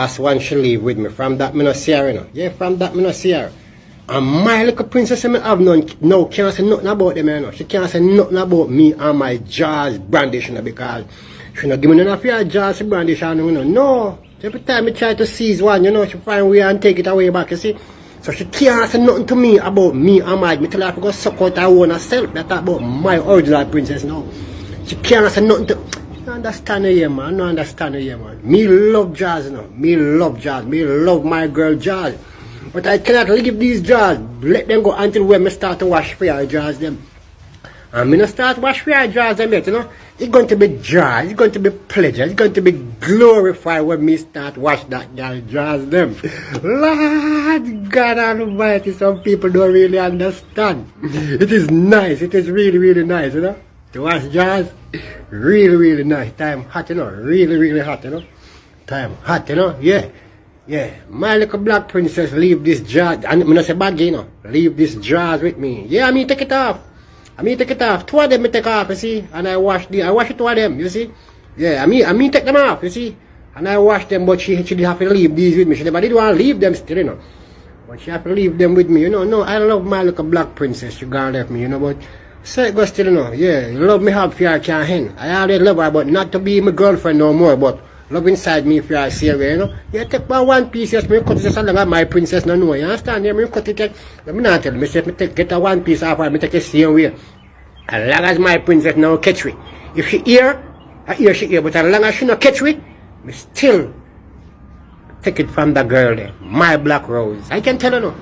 Last one she leave with me. From that me no see her, you know. Yeah, from that me no see her. And my little princess me have none no can't say nothing about them, you know. She can't say nothing about me and my jaws brandish, you know, because she not give me none of your jaws to brandish, you know. No. Every time I try to seize one, you know, she find way and take it away back, you see. So she can't say nothing to me about me and my. Me tell her to go suck out her own herself. That's about my original princess now. She can't say nothing to. I understand her here, man. No understand her here, man. Me love jazz, you know. Me love jazz. Me love my girl jazz. But I cannot leave these jazz. Let them go until when me start to wash for your jazz them. And me not start wash for your jazz them yet, you know. It's going to be jazz. It's going to be pleasure. It's going to be glorified when me start wash that girl jazz them. Lord God Almighty, some people don't really understand. It is nice. It is really, really nice, you know. To watch jazz, really, really nice. Time hot, you know. Really, really hot, you know. Time hot, you know. Yeah. Yeah. My little black princess, leave this jazz. And I'm not say bad, you know. Leave this jazz with me. Yeah, I mean take it off. Take it off. Two of them I take off, you see. And I wash it two of them, you see. Yeah, I mean take them off, you see. And I wash them, but she did have to leave these with me. She never did want to leave them still, you know. But she have to leave them with me, you know. No, I love my little black princess. She gonna left me, you know, but so it goes still, you know. Yeah, love me have fear can't hen. I always love her, but not to be my girlfriend no more, but love inside me if you are serious, you know. Yeah, take my one piece, yes, me cut it just as long as my princess no know, you understand? Yeah, me cut it, let me not tell me, say, me take, get a one piece off her, me take it same way. As long as my princess now catch me. If she hear, I hear she hear, but as long as she not catch me still take it from the girl there, my black rose. I can tell her no.